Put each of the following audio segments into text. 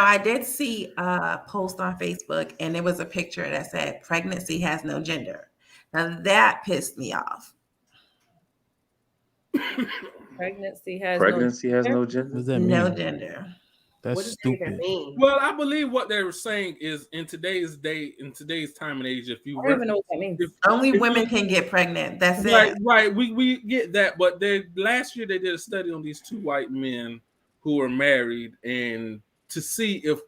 I did see a post on Facebook, and it was a picture that said pregnancy has no gender. Now that pissed me off. Pregnancy has no Pregnancy has gender. no What gender. does that No mean? gender. That's What does that even stupid. mean? Well, I believe what they were saying is in today's day, in today's time and age, if you I don't even know what that means. Only if women you, can get pregnant. That's right, it. right, we get that, but they last year they did a study on these two white men who were married, and to see if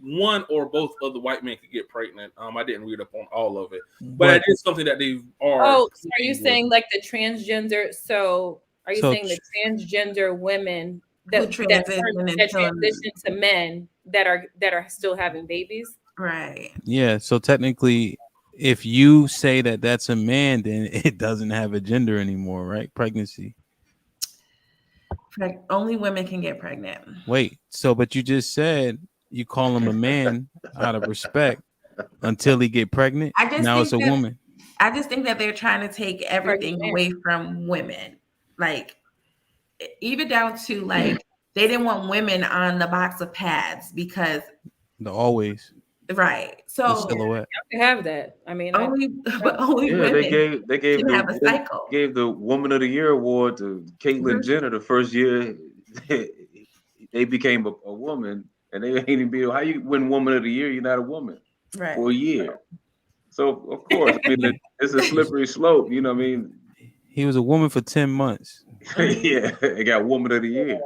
one or both of the white men could get pregnant. I didn't read up on all of it, but it But is something that they are. Oh, so are you saying like the transgender? So are you So saying the transgender women Who that transition that into transition to men that are still having babies? right. yeah, so technically, if you say that that's a man, then it doesn't have a gender anymore, right? Pregnancy. Only women can get pregnant. Wait, so but you just said you call him a man out of respect until he get pregnant. I just Now it's think a that woman. I just think that they're trying to take everything Pregnant man. away from women. Like even down to like they didn't want women on the box of pads because The always right. the So silhouette. You have that. I mean, only but only Yeah, they women gave can have a cycle. the Woman of the Year award to Caitlyn Mhm. Jenner the first year they became a woman, and they ain't even be how you win Woman of the Year. You're not a woman Right. for a year. So of course, I mean it's a slippery slope. You know what I mean? He was a woman for 10 months. Yeah, they got Woman of the Year.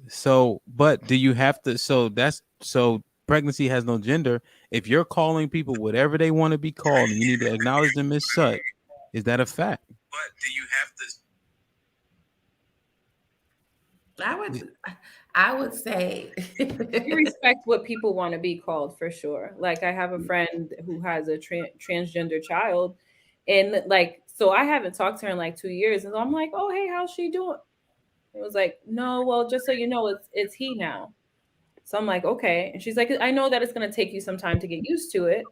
So, but do you have to? So pregnancy has no gender. If you're calling people whatever they want to be called, and you need to acknowledge them as such, is that a fact? But do you have to? I would say you respect what people want to be called for sure. Like I have a friend who has a transgender child, and like so I haven't talked to her in like 2 years, and I'm like, oh hey, how's she doing? It was like, no, well, just so you know, it's he now. So I'm like, okay, and she's like, I know that it's gonna take you some time to get used to it.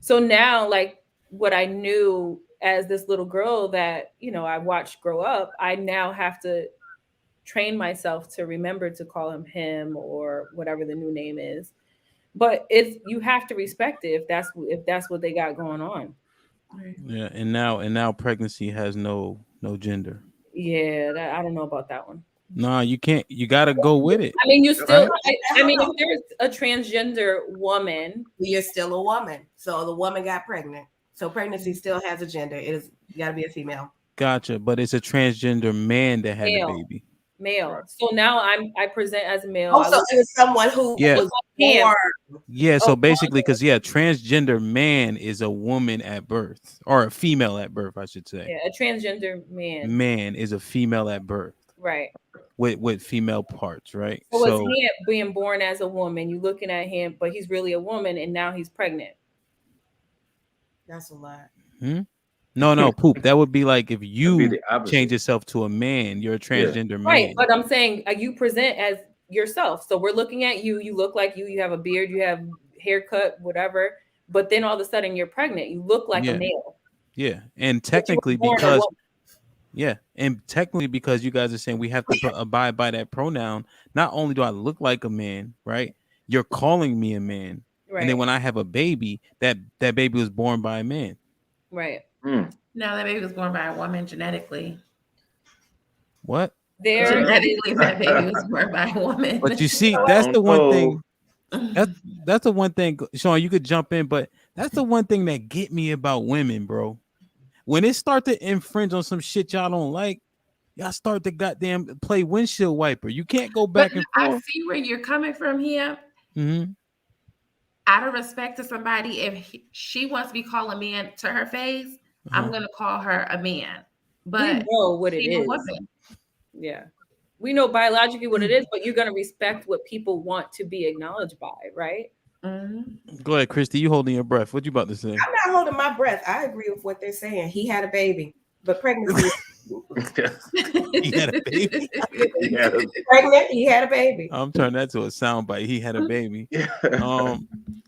So now, like what I knew as this little girl that I watched grow up, I now have to train myself to remember to call him him or whatever the new name is. But it's you have to respect it if that's what they got going on. Yeah, and now pregnancy has no gender. Yeah, I don't know about that one. Nah, you can't. You gotta go with it. I mean, you still. Right? I mean, if there's a transgender woman, You're still a woman. So the woman got pregnant. So pregnancy still has a gender. It is got to be a female. Gotcha. But it's a transgender man that had male, a baby. male. So now I present as male. Also, it was someone who Yeah. was Him. born. Yeah, so Oh, basically, because transgender man is a woman at birth, or a female at birth, I should say. Yeah, a transgender man. Man is a female at birth Right. with female parts, right? So it's So him being born as a woman. You looking at him, but he's really a woman, and now he's pregnant. That's a lot. no, poop. That would be like if That'd be you the opposite. change yourself to a man, you're a transgender man. Right, but I'm saying you present as yourself. So we're looking at you. You look like you. You have a beard. You have haircut, whatever. But then all of a sudden you're pregnant. You look like Yeah. a male. Yeah, and But you were technically born a because woman. you guys are saying we have to abide by that pronoun. Not only do I look like a man, right? You're calling me a man, Right. and then when I have a baby, that baby was born by a man. Right. no, that baby was born by a woman genetically. What? There. Genetically, that baby was born by a woman. But you see, that's the one Oh. thing. That's the one thing, Sean. You could jump in, but that's the one thing that get me about women, bro. When it start to infringe on some shit y'all don't like, y'all start to goddamn play windshield wiper. You can't go back But and I forth. see where you're coming from here. Mm-hmm. Out of respect to somebody, if she wants to be called a man to her face, I'm gonna call her a man. But we know what it she's a is. woman. Yeah. We know biologically what it is, but you're gonna respect what people want to be acknowledged by, right? Mhm. Go ahead, Christy. You holding your breath. What you about to say? I'm not holding my breath. I agree with what they're saying. He had a baby, but pregnancy. He had a baby. Pregnant. He had a baby. I'm turning that to a soundbite. He had a baby.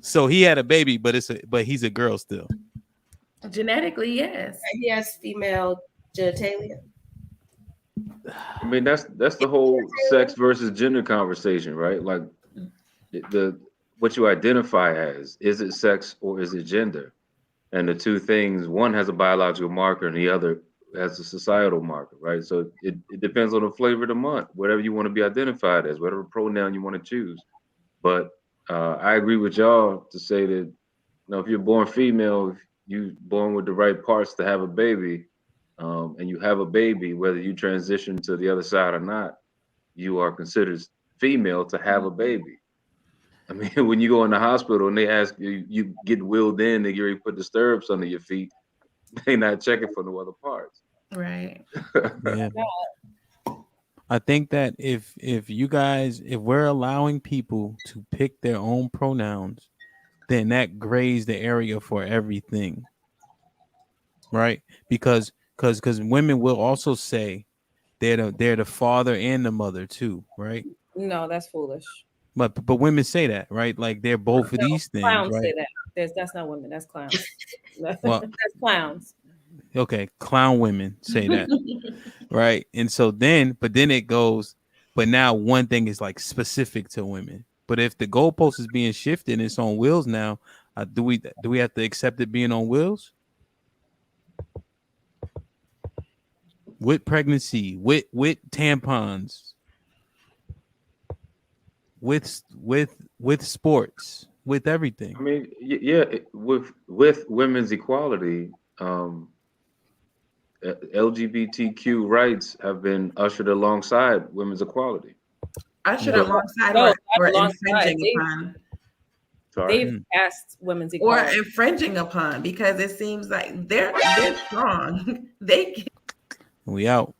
So he had a baby, but he's a girl still. Genetically, yes. He has female genitalia. I mean, that's the whole sex versus gender conversation, right? Like what you identify as. Is it sex or is it gender? And the two things, one has a biological marker and the other has a societal marker, right? So it depends on the flavor of the month, whatever you want to be identified as, whatever pronoun you want to choose. But I agree with y'all to say that, you know, if you're born female, if you're born with the right parts to have a baby, and you have a baby, whether you transition to the other side or not, you are considered female to have a baby. I mean, when you go in the hospital and they ask you, you get wheeled in, they already put the stirrups under your feet. They not checking for no other parts. Right. Yeah. I think that if we're allowing people to pick their own pronouns, then that grays the area for everything, right? Because women will also say they're the father and the mother too, right? No, that's foolish. But women say that, right? Like they're both of these things, Clowns right? say that. That's not women. That's clowns. Well, That's clowns. okay, clown women say that, right? And so then it goes, but now one thing is like specific to women. But if the goalpost is being shifted and it's on wheels now, do we have to accept it being on wheels? With pregnancy, with tampons, with sports, with everything. I mean, with women's equality, LGBTQ rights have been ushered alongside women's equality. Ushered No. alongside No, or not infringing alongside. upon. Sorry. They've passed women's Or equality. infringing upon, because it seems like they're strong. They can. We out.